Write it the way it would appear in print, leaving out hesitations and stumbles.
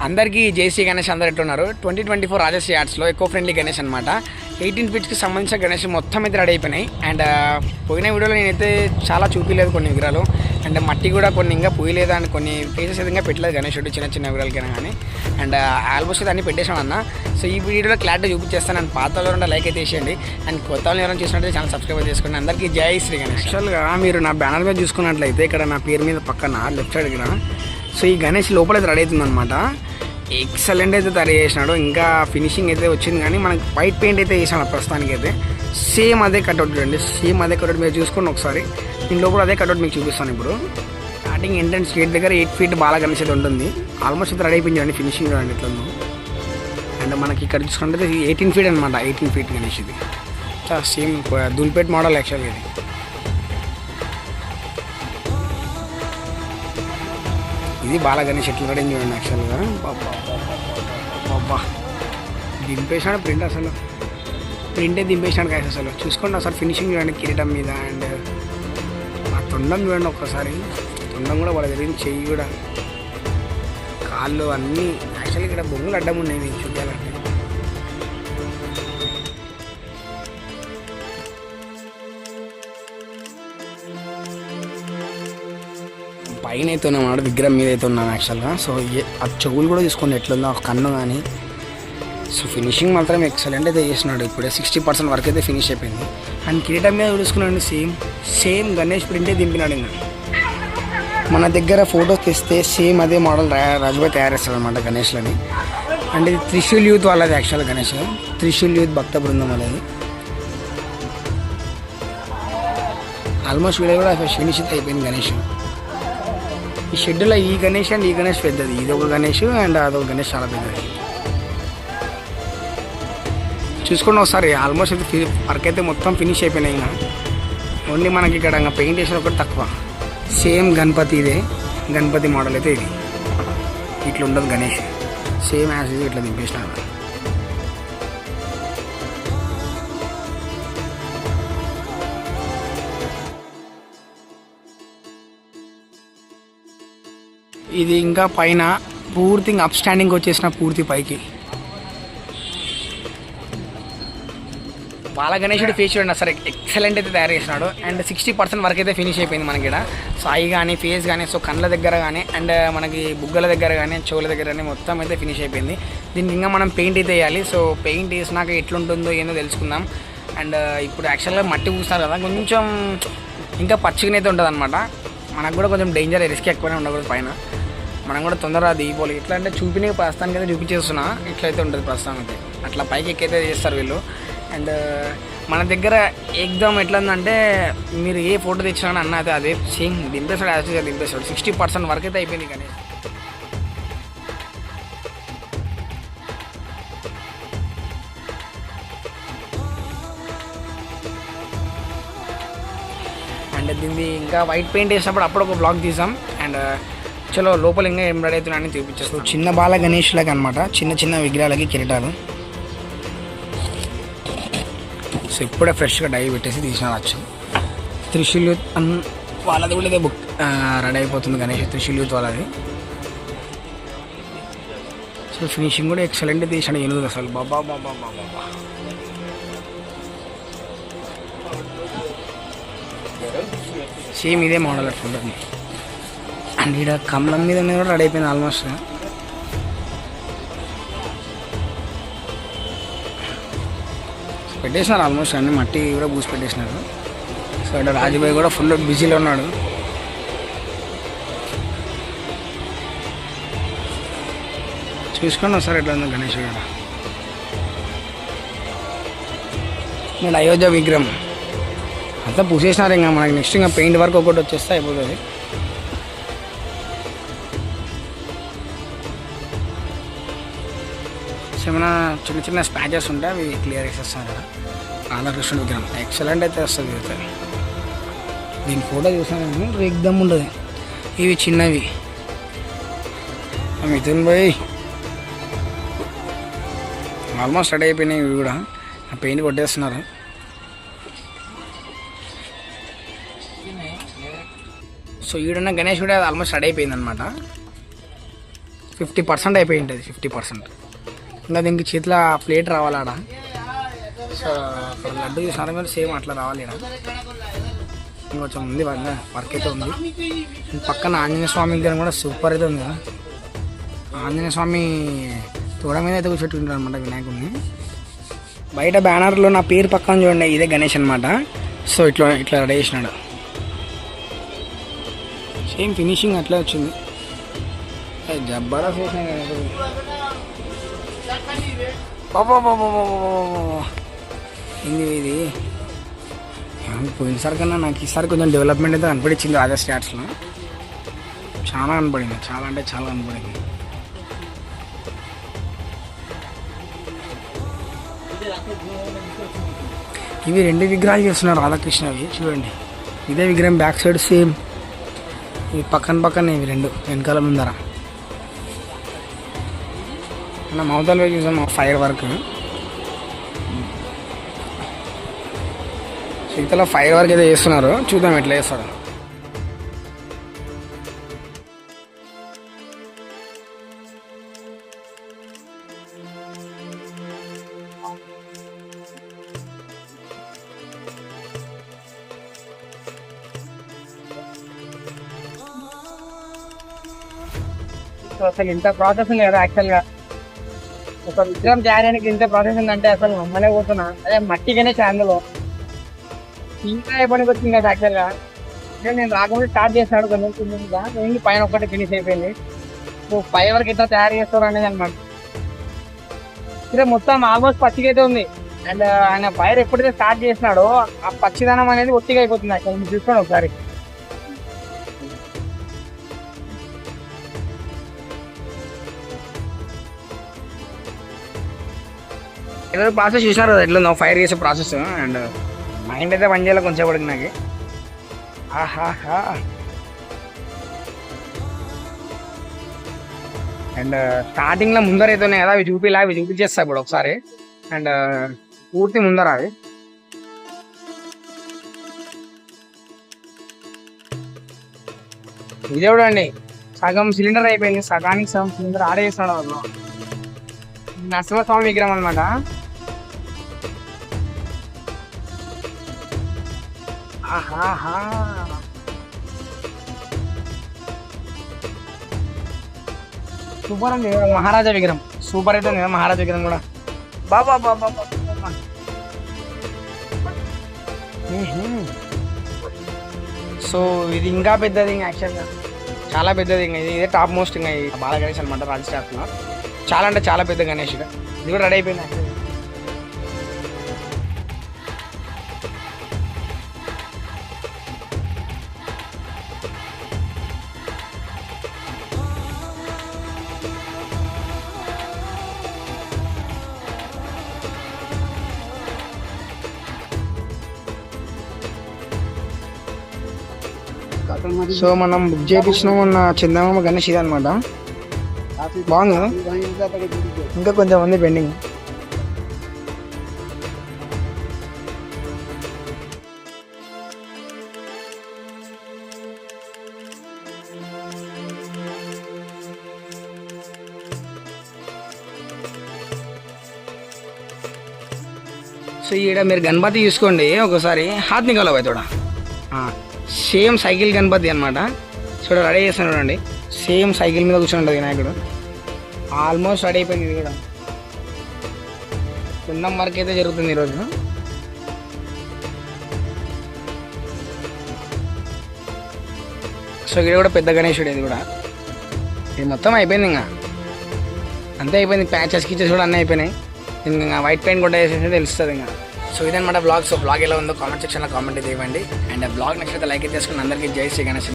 అందరికీ జేసీ గణేష్ అందరు ఎట్టున్నారు 2024 Rajshri ఆర్ట్స్లో eco friendly Ganesh అనమాట 18 ఫీట్స్కి సంబంధించిన గణేష్ మొత్తం అయితే రెడీ అయిపోయినాయి. అండ్ పోయిన వీడియోలో నేనైతే చాలా చూపించలేదు కొన్ని విగ్రహాలు. అండ్ మట్టి కూడా కొన్ని ఇంకా పోయలేదు అండ్ కొన్ని ప్లేసెస్ అయితే పెట్టలేదు గణేశుడు చిన్న చిన్న విగ్రహాలకైనా కానీ. అండ్ ఆల్మోస్ట్ దాన్ని పెట్టేసాను అన్న. సో ఈ వీడియోలో క్లారిటీ చూపించేస్తాను. అండ్ పాత వాళ్ళు లైక్ అయితే వేసేయండి. అండ్ కొత్త వాళ్ళు ఎవరైనా చూసినట్టు ఛానల్ సబ్స్క్రైబ్ చేసుకోండి. అందరికీ జై శ్రీ గణేష్. యాక్చువల్గా మీరు నా బ్యానర్ మీద చూసుకున్నట్లయితే ఇక్కడ నా పేరు మీద పక్కన లెఫ్ట్ సైడ్కి సో ఈ గణేష్ లోపల అయితే రెడీ అవుతుంది అనమాట. ఎక్సలెంట్ అయితే తయారు చేసినాడు. ఇంకా ఫినిషింగ్ అయితే వచ్చింది కానీ మనకి వైట్ పెయింట్ అయితే వేసాడు ప్రస్తుతానికి అయితే. సేమ్ అదే కట్అవుట్ చూడండి, సేమ్ అదే కట్అవుట్ మీరు చూసుకోండి ఒకసారి. దీని లోపల అదే కట్అవుట్ మీకు చూపిస్తాను ఇప్పుడు. స్టార్టింగ్ ఎంట్రన్స్ గేట్ దగ్గర 8 ఫీట్ బాల గణేష్ అయితే ఉంటుంది. ఆల్మోస్ట్ అయితే రెడీ అయిపోయింది చూడండి, ఫినిషింగ్ చూడండి ఇట్లా. అండ్ మనకి ఇక్కడ చూసుకుంటే 18 ఫీట్ అనమాట, 18 ఫీట్ గణేష్ ఇది. సేమ్ దుల్పేట్ మోడల్ యాక్చువల్గా ఇది. ఇది బాల గణేష్ ఎట్లా రెడీ చూడండి యాక్చువల్గా. బాబా దింపేసాడు ప్రింట్, అసలు ప్రింటే దింపేసాడు కాదు అసలు. చూసుకోండి అసలు ఫినిషింగ్ చూడండి కిరీటం మీద. అండ్ ఆ తొండం చూడండి ఒక్కసారి, తొండం కూడా వాళ్ళ జరిగింది, చెయ్యి కూడా, కాళ్ళు అన్నీ. యాక్చువల్లీ ఇక్కడ బొంగులు అడ్డం ఉన్నాయి మీకు చూడాలంటే. పైన అయితే ఉన్నాం విగ్రహం మీద అయితే ఉన్నాం యాక్చువల్గా. సో ఆ చెవులు కూడా చూసుకోండి ఎట్లుందో, ఆ కన్ను కానీ. సో ఫినిషింగ్ మాత్రం ఎక్సలెంట్ అయితే చేసినాడు. ఇప్పుడే 60% వరకు అయితే ఫినిష్ అయిపోయింది. అండ్ కిరీటం మీద చూసుకున్నాడు సేమ్ గణేష్ ప్రింటే దింపినాడు. ఇంకా మన దగ్గర ఫొటోస్ తెస్తే సేమ్ అదే మోడల్ రాజుభాయ్ తయారు చేస్తాడు అనమాట గణేష్లని. అండ్ ఇది త్రిశూల్ యూత్ వాళ్ళది యాక్చువల్ గణేష్, త్రిశూల్ యూత్ భక్త బృందం వాళ్ళది. ఆల్మోస్ట్ వీడియో కూడా ఫినిష్ అయితే అయిపోయింది గణేష్. ఈ షెడ్యూల్లో ఈ గణేష్ అండ్ ఈ గణేష్ పెద్దది, ఇది ఒక గణేష్ అండ్ అదొక గణేష్ చాలా పెద్దది. చూసుకోండి ఒకసారి. ఆల్మోస్ట్ అయితే వర్క్ అయితే మొత్తం ఫినిష్ అయిపోయినాయి. ఇంకా ఓన్లీ మనకి ఇక్కడ ఇంకా పెయింట్ వేసిన ఒకటి తక్కువ. సేమ్ గణపతి ఇదే, గణపతి మోడల్ అయితే ఇది. ఇట్లా ఉండదు గణేష్, సేమ్ యాజ్ ఇట్లా దింపేసినారు. ఇది ఇంకా పైన పూర్తి అప్ స్టాండింగ్ వచ్చేసిన పూర్తి పైకి. బాల గణేశుడు ఫేస్ చూడండి అసలు ఎక్సలెంట్ అయితే తయారు చేసినాడు. అండ్ 60% వరకు అయితే ఫినిష్ అయిపోయింది మనకి ఇక్కడ. సో ఐ కానీ ఫేస్ కానీ, సో కళ్ళ దగ్గర కానీ, అండ్ మనకి బుగ్గల దగ్గర కానీ, చెవుల దగ్గర కానీ మొత్తం అయితే ఫినిష్ అయిపోయింది. దీనికి ఇంకా మనం పెయింట్ అయితే వేయాలి. సో పెయింట్ వేసినాక ఎట్లుంటుందో ఏందో తెలుసుకుందాం. అండ్ ఇప్పుడు యాక్చువల్గా మట్టి పూస్తారు కదా, కొంచెం ఇంకా పచ్చిగానైతే ఉంటుంది అనమాట. మనకు కూడా కొంచెం డేంజర్, రిస్క్ ఎక్కువనే ఉండకూడదు పైన. మనం కూడా తొందరగా దిగిపోవాలి. ఎట్లా అంటే చూపిన ప్రస్తుతానికి అయితే చూపించేస్తున్నా, ఇట్లయితే ఉంటుంది ప్రస్తుతానికి. అట్లా పైకి ఎక్కైతే చేస్తారు వీళ్ళు. అండ్ మన దగ్గర ఎగ్జామ్ ఎట్లా ఉందంటే మీరు ఏ ఫోటో తెచ్చినా అన్న అయితే అదే సేమ్ దింపేస్తాడు, యాక్చువల్గా దింపేస్తాడు. 60% వరకు అయితే అయిపోయింది కానీ. అండ్ దీన్ని ఇంకా వైట్ పెయింట్ వేసినప్పుడు అప్పుడు ఒక బ్లాగ్ తీసాం. అండ్ చలో లోపల ఇంకా ఏం రెడీ అవుతున్నాయని చూపించేస్తాం. చిన్న బాల గణేష్లకి అనమాట, చిన్న చిన్న విగ్రహాలకి కిరీటాలు. సో ఇప్పుడే ఫ్రెష్గా డై పెట్టేసి తీసినావచ్చు. త్రిశూల్ యూత్ వాళ్ళది కూడా ఇదే బుక్ రెడీ అయిపోతుంది గణేష్, త్రిశూల్ యూత్ వాళ్ళది. సో ఫినిషింగ్ కూడా ఎక్సలెంట్ తీసాడు ఎనుగుది అసలు. బాబా బాబా బాబా సేమ్ ఇదే మోడల్ అట్లుంటుంది. అండ్ ఇక్కడ కమలం మీద కూడా రెడీ అయిపోయింది ఆల్మోస్ట్. పెట్టేసినారు ఆల్మోస్ట్ అన్ని, మట్టి కూడా పూసి పెట్టేసినారు. సో ఇక్కడ రాజుభాయ్ కూడా ఫుల్ బిజీలో ఉన్నాడు. చూసుకోండి ఒకసారి ఎట్లా ఉంది గణేష్ కూడా. నేను అయోధ్య విగ్రహం అంతా పూసేసినారు. ఇంకా మనకి నెక్స్ట్ ఇంకా పెయింట్ వర్క్ ఒకటి వచ్చేస్తే అయిపోతుంది. ఏమైనా చిన్న చిన్న స్పాచెస్ ఉంటే అవి క్లియర్ చేసేస్తాను కదా. రాధాకృష్ణుడు విగ్రహం ఎక్సలెంట్ అయితే వస్తుంది అయితే. దీని ఫోటో చూసాను ఎగ్దమ్ ఉండదు. ఇవి చిన్నవి మిథున్ భాయ్ ఆల్మోస్ట్ రెడీ అయిపోయినాయి. ఇవి కూడా పెయింట్ కొట్టేస్తున్నారు. సో ఈడున్న గణేష్ కూడా ఆల్మోస్ట్ రెడీ అయిపోయింది అనమాట. 50% అయిపోయి ఉంటుంది, 50%. ఇంకా దీనికి చేతిలో ప్లేట్ రావాలాడ. సో అక్కడ లడ్డు చూసారా మీరు, సేమ్ అట్లా రావాలి. ఇంకొంచెం ఉంది వర్క్ అయితే ఉంది. పక్కన ఆంజనేయ స్వామి విగ్రహం కూడా సూపర్ అయితే ఉంది కదా. ఆంజనేయ స్వామి తోడ మీద అయితే కూర్చోట్టుకుంటారు అనమాట వినాయకుడిని. బయట బ్యానర్లో నా పేరు పక్కన చూడండి, ఇదే గణేష్ అనమాట. సో ఇట్లా రెడీ చేసినాడు. సేమ్ ఫినిషింగ్ అట్లే వచ్చింది. జబర్దస్త్ చేసిన ఏంది ఇది. పోయినసారి కన్నా నాకు ఈసారి కొంచెం డెవలప్మెంట్ అయితే కనపడించింది అదర్ స్టాట్స్లో. చాలా కనపడింది, చాలా అంటే చాలా కనపడింది. ఇవి 2 విగ్రహాలు చేస్తున్నారు రాధాకృష్ణవి చూడండి. ఇదే విగ్రహం బ్యాక్ సైడ్ సేమ్, ఇవి పక్కన ఇవి 2 వెనకాల ముందర. మనం అవతల చూసాం ఫైర్ వర్క్. ఇతల ఫైర్ వర్క్ అయితే చేస్తున్నారు, చూద్దాం ఎట్లా చేస్తారు. అసలు ఇంత ప్రాసెస్ ఉంది కదా. యాక్చువల్గా ఒక విగ్రహం చేయడానికి ఇంత ప్రాసెస్ ఉందంటే అసలు నమ్మలే పోతున్నా. అదే మట్టిగానే అందులో ఇంకా ఏ పనికి వచ్చింది కదా. యాక్చువల్గా నేను రాకుండా స్టార్ట్ చేస్తాడు కొంచెం పైన ఒక్కటి ఫినిష్ అయిపోయింది. పై వరకు ఎట్లా తయారు చేస్తారు అనేది అనమాట. ఇక్కడ మొత్తం ఆల్మోస్ట్ పచ్చిగైతే ఉంది. అండ్ ఆయన ఫైర్ ఎప్పుడైతే స్టార్ట్ చేసినాడో ఆ పచ్చిదనం అనేది ఒట్టిగా అయిపోతుంది. యాక్చువల్ మీరు చూసుకోండి ఒకసారి. ఏదో ప్రాసెస్ చూసినారు కదా ఎట్లా ఫైర్ చేసే ప్రాసెస్. అండ్ మైండ్ అయితే పని చేయాలి కొంచెం పడికి నాకు. ఆహాహా. అండ్ స్టార్టింగ్లో ముందర అయితే ఉన్నాయి కదా, అవి చూపించేస్తా ఇప్పుడు ఒకసారి. అండ్ పూర్తి ముందర అవి ఇదే చూడండి. సగం సిలిండర్ అయిపోయింది, సగానికి సగం సిలిండర్ ఆడేస్తున్నాడు వాళ్ళు. నరసింహస్వామి విగ్రహం అనమాట. ఆహాహా. సూపర్ అండి మహారాజా విగ్రహం, సూపర్ అయితే ఉంది కదా మహారాజా విగ్రహం కూడా. బాబా బాబా. సో ఇది ఇంకా పెద్దది, ఇంకా యాక్చువల్గా చాలా పెద్దది. ఇంకా ఇదే టాప్ మోస్ట్ ఇంకా బాల గణేష్ అనమాట రాజస్థాన్లో. చాలా అంటే చాలా పెద్ద గణేష్. ఇది కూడా రెడీ అయిపోయింది. సో మనం బుక్ చేయించినాం ఉన్న చందమామ గణేష్ ఇది అనమాట. బాగుంది కదా, ఇంకా కొంచెం ఉంది పెండింగ్. సో ఈడ మీరు గణపతి చూసుకోండి ఒకసారి. హాత్ నికాలో పోయి తోడా. సేమ్ సైకిల్ గణపతి అనమాట. చూడ రెడీ చేస్తాను చూడండి. సేమ్ సైకిల్ మీద కూర్చొని వినాయకుడు. ఆల్మోస్ట్ రెడీ అయిపోయింది. ఇది కూడా కుండం వర్క్ అయితే జరుగుతుంది ఈరోజు. సో ఇది కూడా పెద్ద గణేశుడు. ఇది కూడా ఇది మొత్తం అయిపోయింది. ఇంకా అంతే అయిపోయింది. ప్యాచెస్ కిచెస్ కూడా అన్నీ అయిపోయినాయి. ఇంకా వైట్ పెయింట్ కూడా వేసేసి తెలుస్తుంది ఇంకా. సో ఇదన్నమాట బ్లాగ్. సో బ్లాగ్ ఎలా ఉందో కామెంట్ సెక్షన్లో కామెంట్ అయితే ఇవ్వండి. అండ్ బ్లాగ్ నచ్చితే లైక్ అయితే చేసుకుని అందరికీ జై శ్రీ గణేష్.